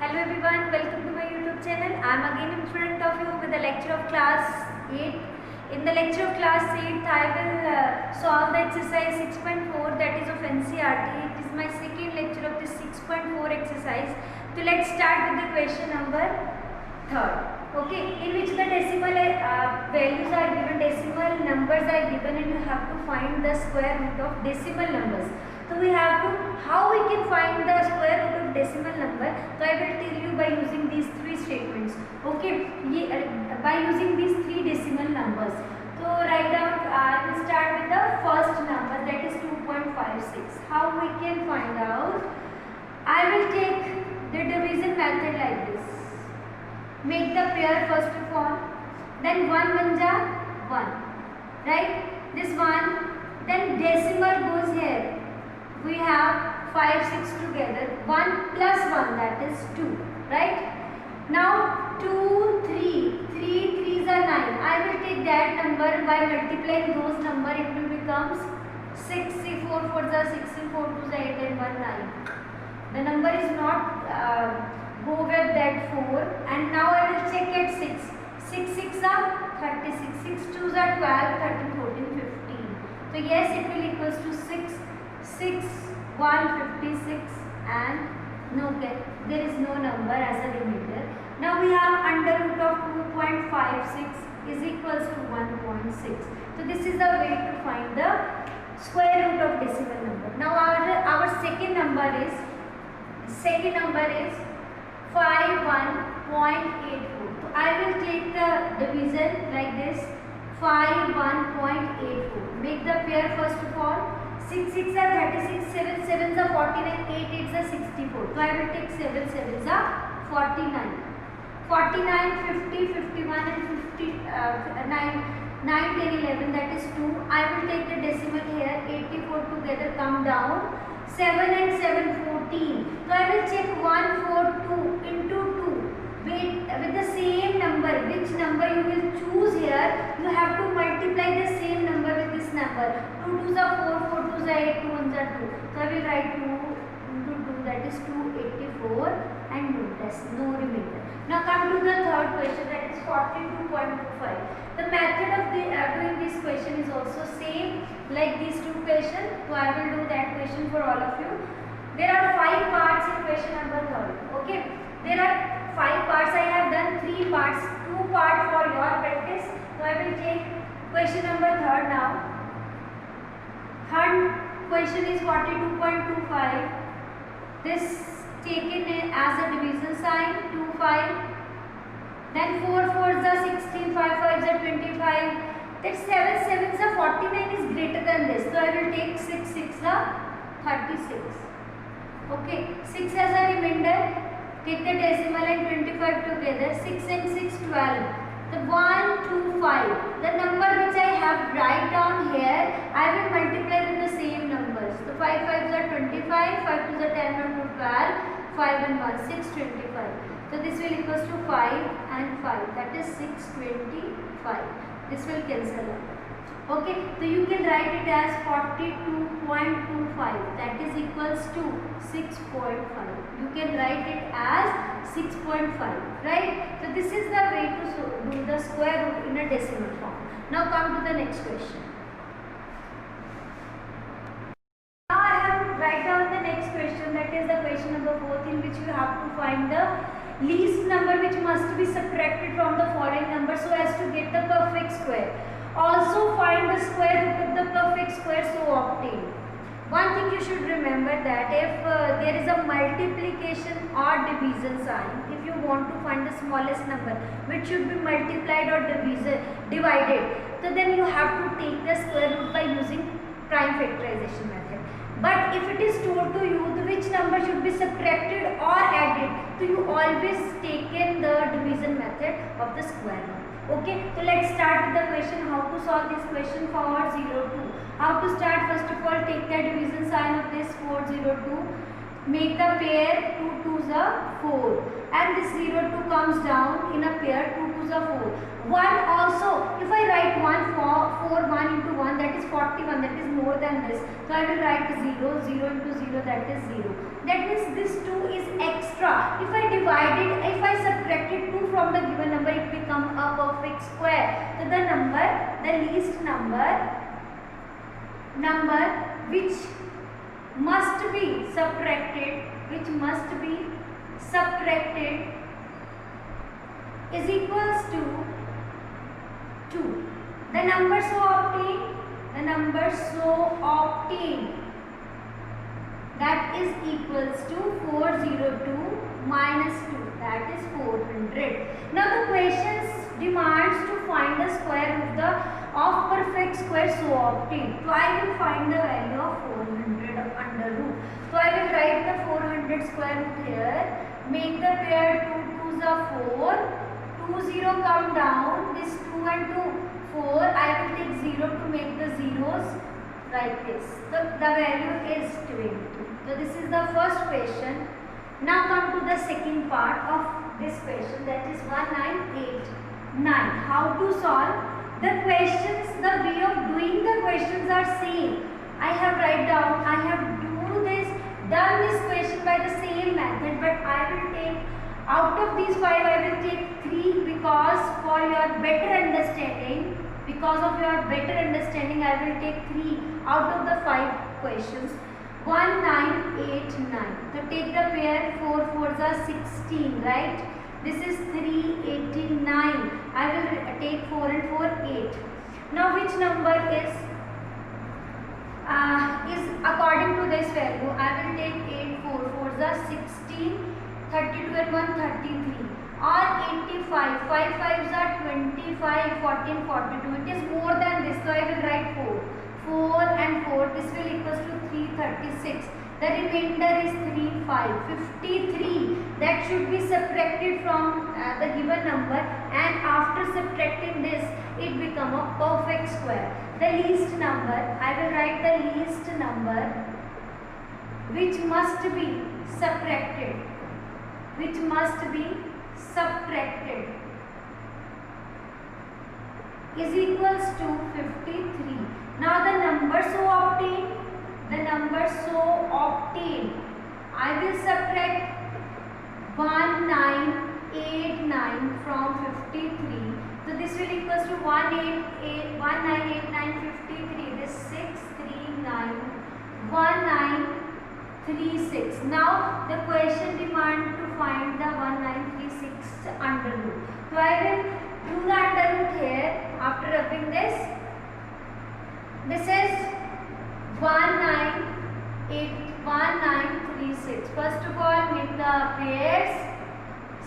Hello everyone, welcome to my YouTube channel. I am again in front of you with the lecture of class 8. In the lecture of class 8, I will solve the exercise 6.4 that is of NCERT. It is my second lecture of this 6.4 exercise. So let's start with the question number 3rd. Okay, in which the decimal values are given, decimal numbers are given, and you have to find the square root of decimal numbers. So we have to, how we can find the square root of decimal number? So I will tell you by using these three statements. Okay, by using these three decimal numbers. So write down, I will start with the first number, that is 2.56. How we can find out? I will take the division method like this. Make the pair first of all, then 1 banja 1, right? This one, then decimal goes here. We have 5, 6 together, 1 plus 1, that is 2, right? Now 2, 3, 3 3s are 9. I will take that number by multiplying those number, it will becomes 6, 4 4s are 6, 4 2s are 8 and 1 9. The number is not go with that 4, and now I will check at 6. 6 6 are 36, 6 2s are 12, 13, 14, 15. So yes, it will equals to 6, 6, 156, and no, there is no number as a remainder. Now we have under root of 2.56 is equals to 1.6. So this is the way to find the square root of decimal number. Now our second number is 51.84. So I will take the division like this, 51.84. Make the pair first of all. 6 6 are 36, 7 7s are 49, 8 8s are 64. So I will take 7 7s are 49. 49, 50, 51 and 50, 9, 10, 11, that is 2. I will take the decimal here, 84 together come down. 7 and 7, 14. So I will check 142 into 2. With the same number, which number you will choose here, you have to multiply the same number with this number. 2 2s are 4, 4 2s are 8, 2 1s are 2. So I will write 2 into 2, that is 284, and no remainder. Now come to the third question, that is 42.25. The method of doing this question is also same like these two questions. So I will do that question for all of you. There are 5 parts in question number 3rd. Okay, there are 5 parts. I have done 3 parts, 2 parts for your practice. So I will take question number 3rd now. Third question is 42.25. This taken as a division sign, 2 5. Then 4 4s are 16, 5 5s are 25. That 7 7s are 49 is greater than this. So I will take 6 6 are 36. Okay, 6 as a remainder. Take the decimal and 25 together. 6 and 6 12. The 1 2 5. The number which I have write down here, I will multiply with the same numbers. So 5 5s are 25, 5 2s are 10, 1 2 12, 5 and 1 6 25. So this will equals to 5 and 5, that is 625. This will cancel out. Okay, so you can write it as 42.25, that is equals to 6.5. You can write it as 6.5, right? So this is the way to do the square root in a decimal form. Now come to the next question. Now I have write down the next question, that is the question number 4th, in which you have to find the least number which must be subtracted from the following number so as to get the perfect square. Also find the square root of the perfect square so obtained. One thing you should remember, that if there is a multiplication or division sign, if you want to find the smallest number which should be multiplied or divided, so then you have to take the square root by using prime factorization method. But if it is told to you which number should be subtracted or added, so you always take in the division method of the square root. Okay, so let's start with the question, how to solve this question for 02. How to start? First of all, take the division sign of this 402. make the pair 2 2s are 4, and this 0 2 comes down in a pair 2 2s are 4. 1 also, if I write 1 4 1 into 1, that is 41, that is more than this. So I will write 0 0 into 0, that is 0. That means this 2 is extra. If I divided, if I subtracted 2 from the given number, it becomes a perfect square. So the number, the least number which must be subtracted, is equals to 2. The number so obtained, that is equals to 402 minus 2, that is 400. Now the questions demands to find the square root of perfect square so obtained. So I will find the value of 400 under root. So I will write the 400 square root here. Make the pair 2 2s are 4. 2 0 come down. This 2 and 2 4. I will take 0 to make the zeros like this. So the value is 20. So this is the first question. Now come to the second part of this question, that is 1989. How to solve the questions? The way of doing the questions are same. I have write down, I have done this question by the same method, but I will take out of these 5, I will take 3 because for your better understanding. Because of your better understanding, I will take 3 out of the 5 questions. 1 9 8 9. So take the pair 4 4s are 16, right? This is 3 89. I will take 4 and 4 8. Now which number is according to this value? I will take 8 4 4s are 16, 32 and 1 33, or 85. 5 5s are 25, 14 42. It is more than this, so I will write 4. 4 and 4, this will equals to 336. The remainder is 3 5 53. That should be subtracted from the given number, and after subtracting this, it become a perfect square. The least number, I will write the least number which must be subtracted, is equals to 53. Now the number so obtained, I will subtract 1989 from 53. So this will equals to 1989 53. This 639 1936. Now the question demand to find the 1936 under root. So I will do the under root here after rubbing this. This is 1936. First of all, make the pairs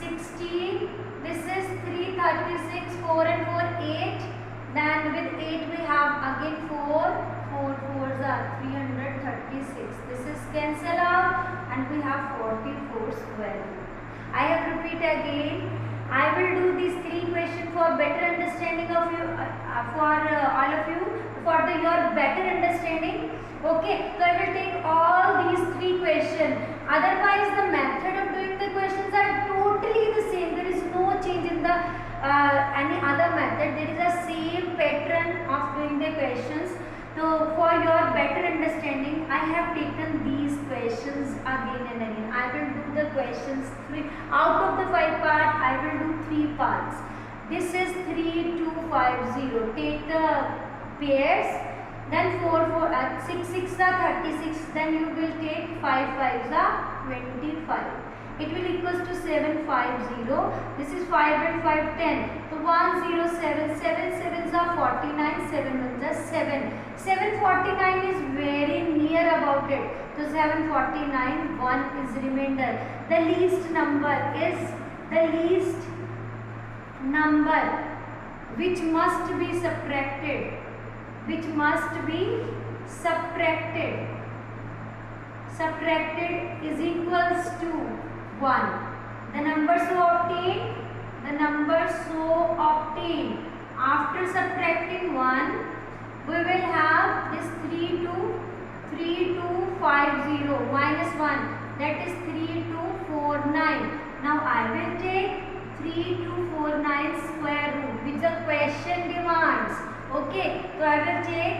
16. This is 336, 4 and 4 8. Then with 8 we have again 4. 4 4s are 336. This is cancel out and we have 44 square root. I have repeat again. I will do these 3 questions for better understanding of you, for all of you, for your better understanding. Okay, so I will take all these 3 questions. Otherwise, the method of doing the questions are totally the same. There is no change in the any other method. There is a same pattern of doing the questions. So for your better understanding, I have taken these questions again and again. I will do the questions 3 out of the 5 parts. I will do 3 parts. This is 3250. Take the pairs. Then 4 4 6 6 are 36. Then you will take 5 5s are 25. It will equals to 750. This is 5 and 5 10. So 107. 7 7s are 49. 7 1s are 7. 749 is very near about it. So 749. 1 is remainder. The least number which must be subtracted. Subtracted is equals to 1. The number so obtained, after subtracting 1, we will have this 3250 minus 1. that is 3249. Now I will take 3249 square root which the question demands. Okay, so I will take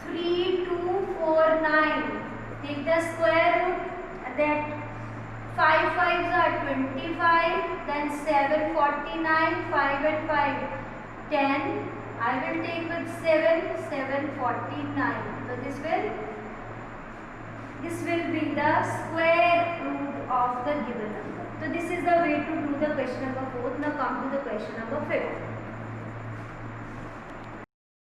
3249. Take the square root. That 5 5s are 25. Then 749. 5 and 5 10. I will take with 7 749. So this will be the square root of the given number. So this is the way to do the question number 4. Now come to the question number 5.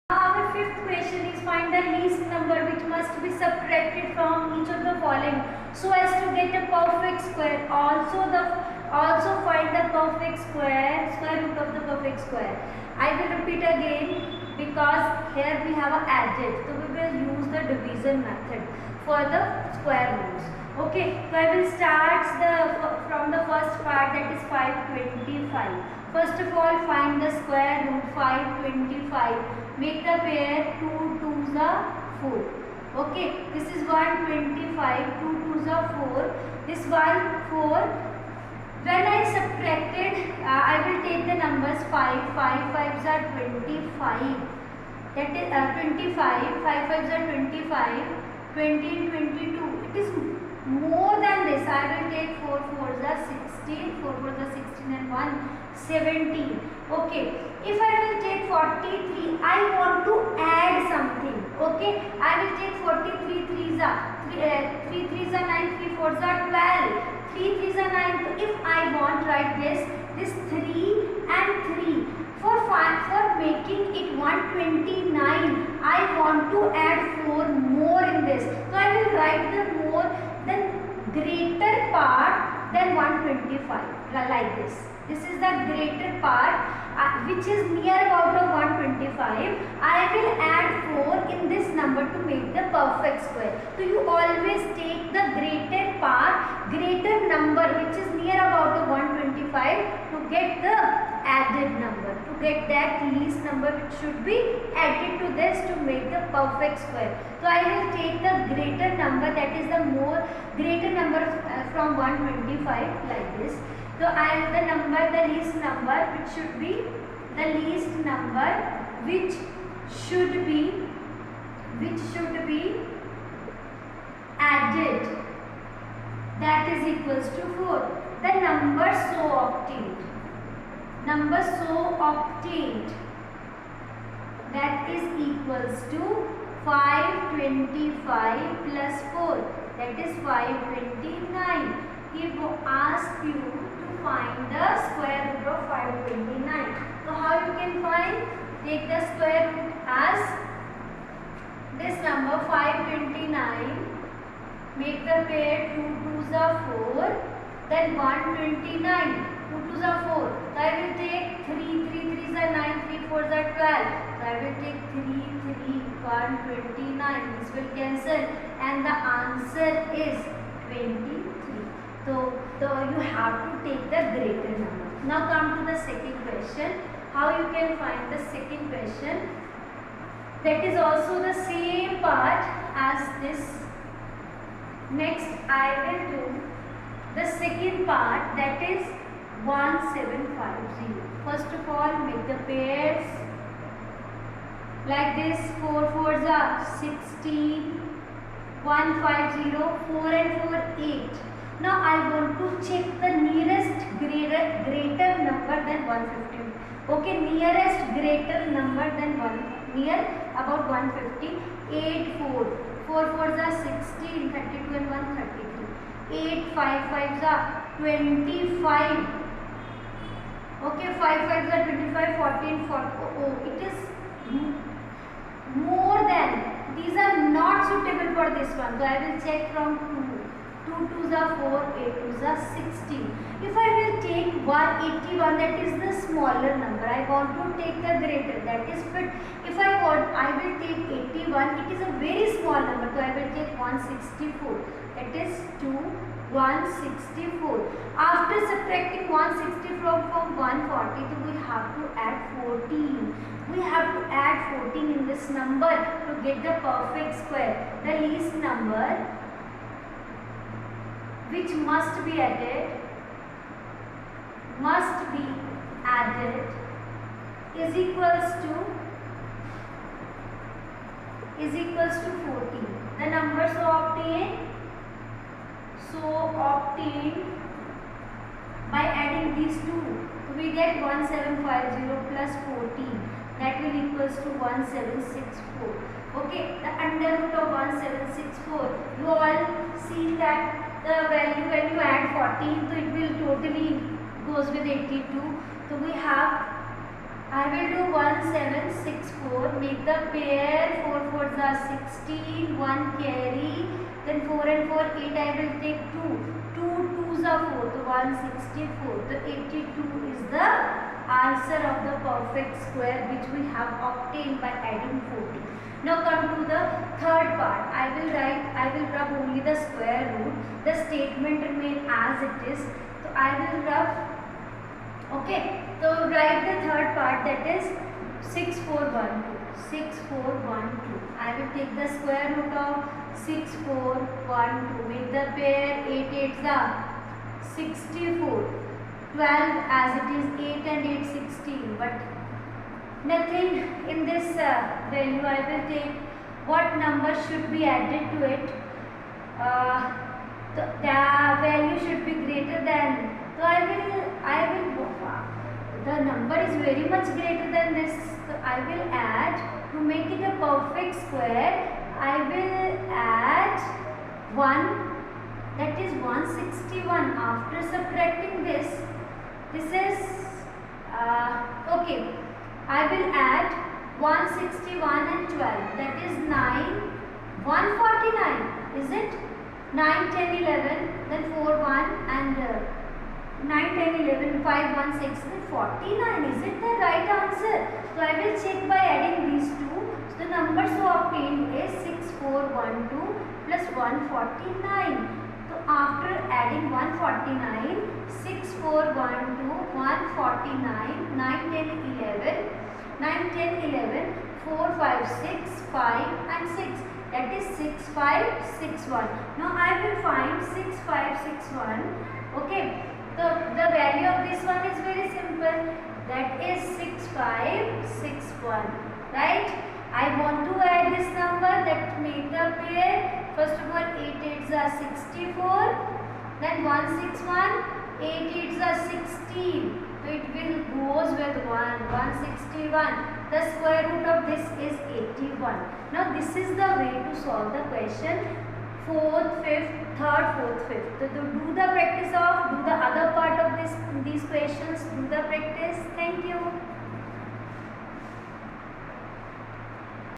Now our fifth question is find the least number which must be subtracted from each of the following so as to get a perfect square. Also find the perfect square root of the perfect square. I will repeat again because here we have a added, so we will use the division method for the square roots. Okay, so I will start from the first part, that is 525. First of all, find the square root 525. Make the pair 2 2s are 4. Okay, this is 125. 2 2s are 4. This one 4. When I subtracted, I will take the numbers 5. 5 5s are 25. That is 25. 5 5s are 25. 20 and 22. It is more than this. I will take 4 4s are 16. 4 4s are 16 and 1 17. Okay. If I will take 43, I want to add something. Okay. I will take 43 3s are 3 3s are 9. 3 4s are 12. 3 3s are 9. So if I want write this 3 and 3. For making it 129, I want to add 4 more in this. So I will write the more than greater part than 125 like this. This is the greater part which is near about of 125. I will add 4 in this number to make the perfect square. So you always take the greater part, greater number which is near about of 125 to get the added number. To get that least number which should be added to this to make the perfect square. So I will take the greater number, that is the more greater number from 125 like this. So the least number which should be added, that is equals to 4. The number so obtained that is equals to 525 plus 4, that is 529. He will ask you to find the square root of 529. So how you can find? Take the square root as this number 529. Make the pair 2 2s are 4. Then 129. 2 2s are 4. So I will take 3 3s are 9. 3 4s are 12. So I will take 3 129. This will cancel and the answer is 23. So you have to take the greater number. Now come to the second question. How you can find the second question? That is also the same part as this. Next I will do the second part, that is 1750. First of all, make the pairs like this. 4 4s are 16. 150. 4 and 4 8. Now I want to check the nearest greater number than 150. Okay, nearest greater number than 1, near about 150. 8 4. 4 4s are 16. 32 and 1 33. 8 5 5s are 25. Okay, 5 5s are 25. 14 4. Oh, it is more than. These are not suitable for this one. So I will check from 2. 2 2s are 4, 8 2s are 16. If I will take 181, that is the smaller number. I want to take the greater, that is fit. If I want, I will take 81. It is a very small number. So I will take 164. That is 2 164. After subtracting 164 from 140, so we have to add 14. We have to add 14 in this number to get the perfect square. The least number which must be added is equals to 14. The number so obtained by adding these two, so we get 1750 plus 14, that will equals to 1764. Okay, the under root of 1764, you all see that the value when you add 14, so it will totally goes with 82. So we have, I will do 1764, make the pair, 4 4s are 16, 1 carry, then 4 and 4, 8, I will take 2, 2 2s are 4, so 164, so 82 is the answer of the perfect square which we have obtained by adding 14. Now come to the third part. I will rub only the square root, the statement remain as it is, so I will rub. Okay, so write the third part, that is 6412. I will take the square root of 6412, with the pair 8 8s are 64, 12 as it is, 8 and 8 16, but nothing in this value. I will take what number should be added to it. The value should be greater than, so I will the number is very much greater than this, so I will add, to make it a perfect square, I will add 1, that is 161. After subtracting this is okay, I will add 161 and 12, that is 9, 149, is it? 9 10 11, then 4 1 and 9 10 11, 5 1 6, then 49, is it the right answer? So I will check by adding these two. So the number so obtained is 6412 plus 149. So after adding 149, 6412, 149, 9 10 11, 9 10 11, 4 5 6, 5 and 6, that is 6561. Now I will find 6561. Okay, so the value of this one is very simple, that is 6561, right? I want to add this number, that make the pair. First of all, 8 8s are 64, then 161, 8 8s are 16, so it will goes with 161. The square root of this is 81. Now this is the way to solve the question. 4th, 5th, 3rd, 4th, 5th. So do the practice of, do the other part of these questions, do the practice. Thank you.